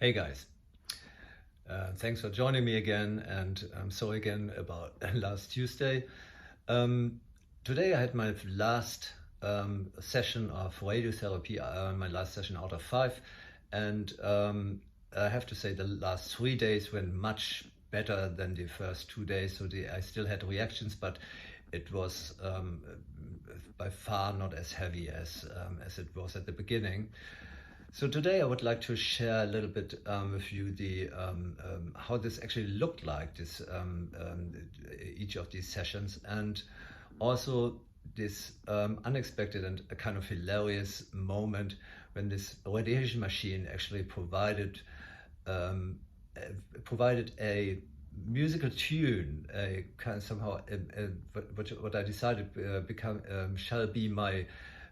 Hey guys, thanks for joining me again, and I'm sorry again about last Tuesday. Um, Today I had my last session of radiotherapy, my last session out of 5, and I have to say the last 3 days went much better than the first 2 days. So I still had reactions, but it was by far not as heavy as it was at the beginning. So today I would like to share a little bit with you the how this actually looked like, each of these sessions, and also this unexpected and a kind of hilarious moment when this radiation machine actually um, provided a musical tune, a kind of somehow what I decided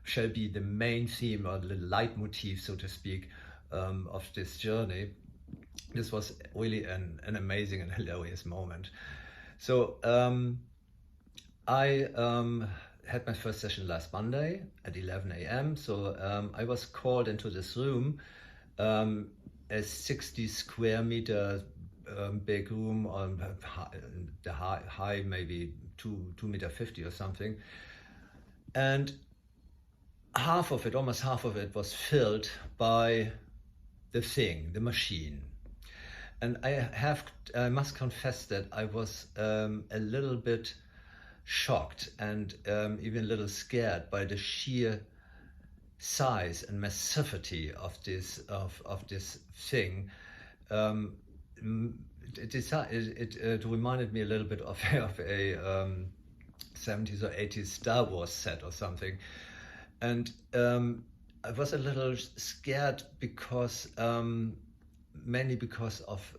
shall be the main theme or the leitmotif, so to speak, of this journey. This was really an amazing and hilarious moment. So I had my first session last Monday at 11 a.m. So I was called into this room, a 60 square meter big room on the high maybe 2 meter 50 or something, and almost half of it was filled by the machine. And I must confess that I was a little bit shocked and even a little scared by the sheer size and massivity of this thing. It reminded me a little bit of a 70s or 80s Star Wars set or something. And I was a little scared because mainly because of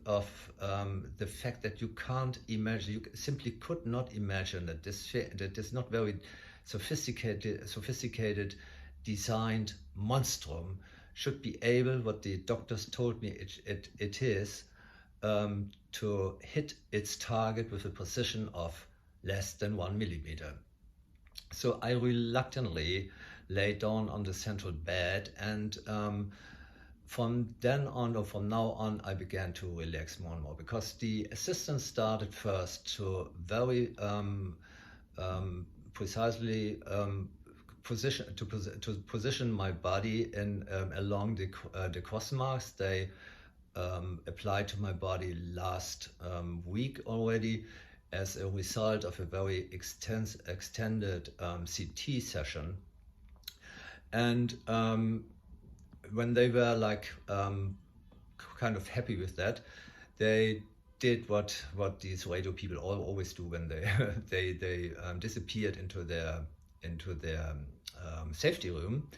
the fact that you can't imagine, you simply could not imagine that this not very sophisticated designed monstrum should be able, what the doctors told me it is, to hit its target with a precision of less than 1 millimeter. So I reluctantly lay down on the central bed, and from now on, I began to relax more and more, because the assistant started first to very precisely position my body in along the cross marks they applied to my body last week already, as a result of a very extended CT session. And when they were kind of happy with that, they did what these radio people always do when they disappeared into their safety room.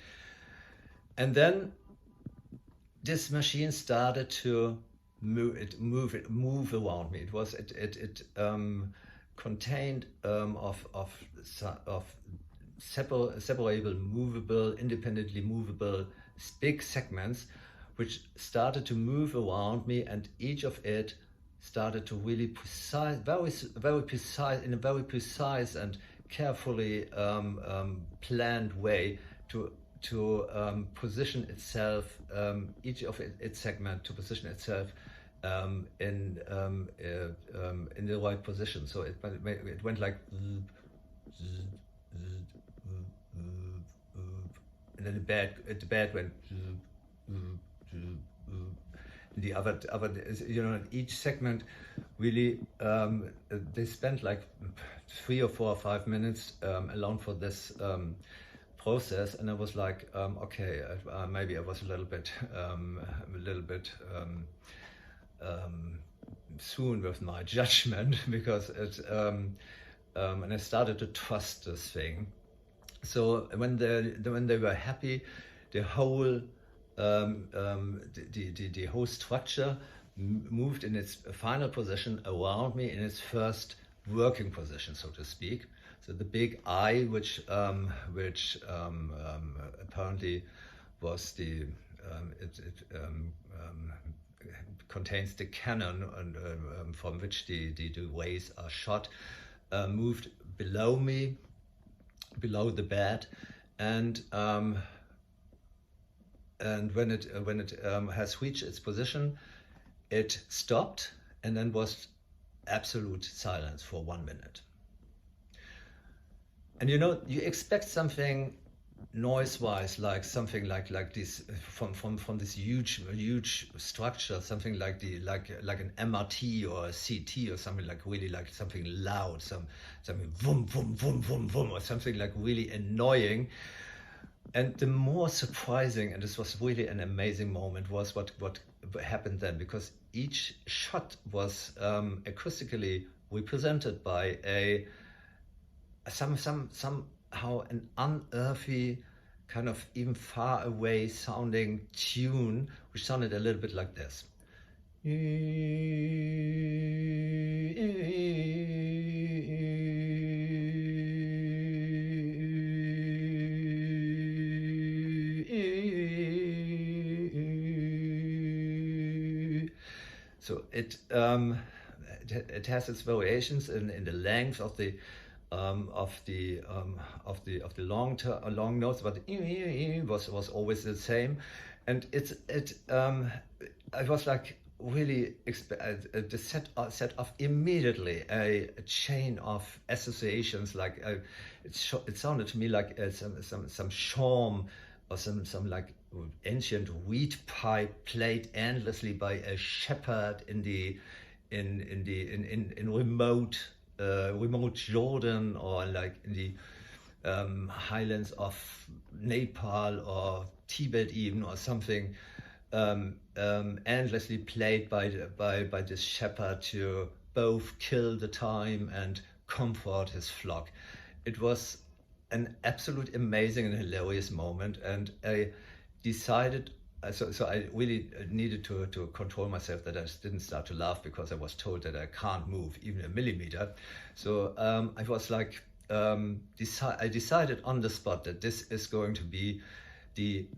And then this machine started to move around me. It contained of separable, movable, independently movable big segments, which started to move around me, and each of it started to really very precise, in a very precise and carefully planned way to position itself, each of its segment to position itself in the right position. So it went like, and then the bed went, the other, each segment really, they spent like 3 or 4 or 5 minutes alone for this process, and I was like, okay, maybe I was a little bit soon with my judgment, because and I started to trust this thing. So when they were happy, the whole the whole structure moved in its final position around me, in its first working position, so to speak. So the big eye, which apparently was the contains the cannon, and from which the rays are shot, moved below me, below the bed, and and when it has reached its position, it stopped, and then was absolute silence for 1 minute. And you expect something noise-wise, like something like this from this huge structure, something like an MRT or a CT or something, like really like something loud, something boom boom boom boom boom, or something like really annoying. And the more surprising, and this was really an amazing moment, was what happened then, because each shot was acoustically represented by somehow an unearthly, kind of even far away sounding tune, which sounded a little bit like this. So it has its variations in the length of the long notes, but was always the same, and it was like really set off immediately a chain of associations. Like it sounded to me like some shawm or some like ancient reed pipe played endlessly by a shepherd in remote Jordan, or like in the highlands of Nepal or Tibet even, or something, endlessly played by this shepherd to both kill the time and comfort his flock. It was an absolute amazing and hilarious moment, and I decided. So I really needed to control myself that I didn't start to laugh, because I was told that I can't move even a millimeter. So I was like, I decided on the spot that this is going to be the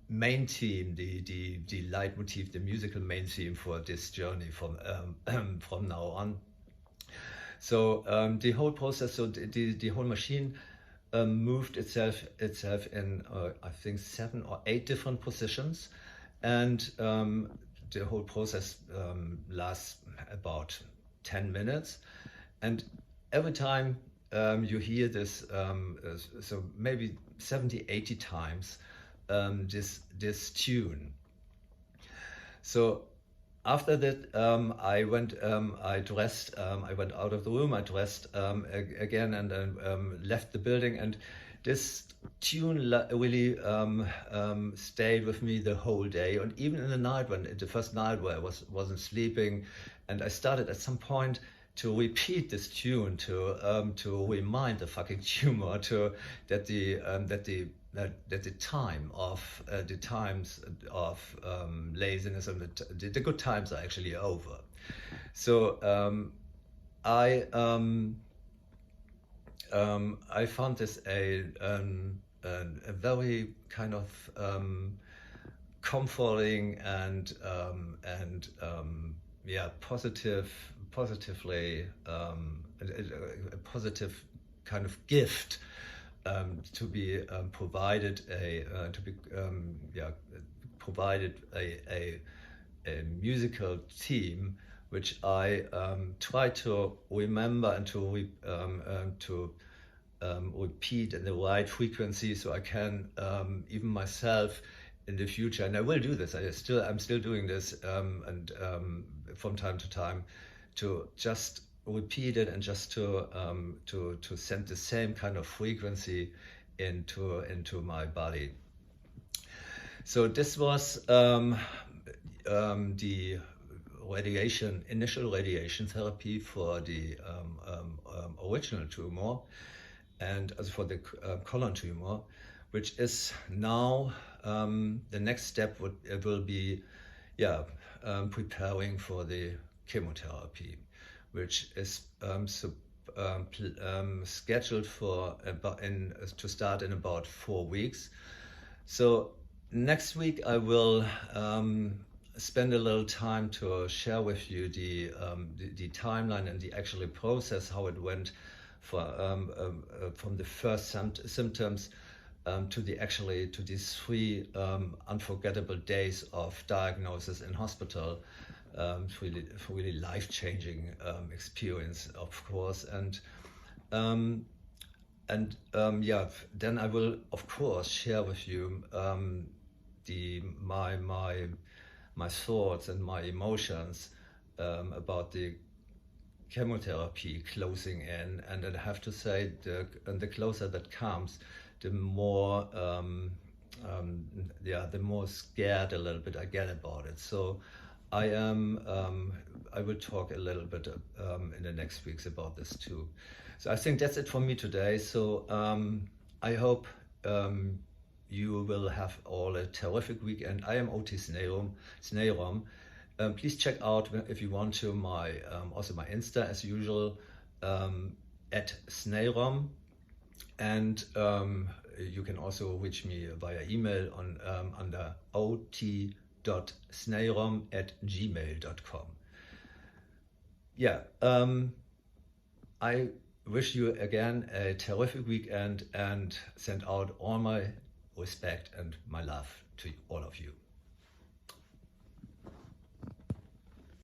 main theme, the leitmotif, the musical main theme for this journey from now on. So the whole process, so the whole machine moved itself in I think 7 or 8 different positions, and the whole process lasts about 10 minutes, and every time you hear this, so maybe 70-80 times, this tune. So after that, I went out of the room, I dressed again, and then left the building, and this tune really stayed with me the whole day, and even in the night, the first night where I wasn't sleeping, and I started at some point to repeat this tune to remind the fucking tumor that the times of laziness and the good times are actually over. So I found this a very kind of comforting and positively a positive kind of gift, to be provided a musical theme, which I try to remember and to repeat in the right frequency, so I can even myself in the future, and I will do this. I'm still doing this, and from time to time, to just repeat it, and just to send the same kind of frequency into my body. So this was the initial radiation therapy for the original tumor, and as for the colon tumor, which is now the next step will be preparing for the chemotherapy, which is scheduled to start in about 4 weeks. So next week I will spend a little time to share with you the timeline and the actual process, how it went from the first symptoms to these 3 unforgettable days of diagnosis in hospital. Really life-changing experience, of course, yeah, then I will of course share with you my thoughts and my emotions about the chemotherapy closing in, and I have to say, the closer that comes, the more the more scared a little bit I get about it. So I will talk a little bit in the next weeks about this too. So I think that's it for me today. So I hope you will have all a terrific weekend. I am Oti Sneerom. Please check out, if you want to, also my Insta as usual, at Sneerom, and you can also reach me via email on under ot.sneerom@gmail.com. Yeah, I wish you again a terrific weekend and send out all my respect and my love to all of you.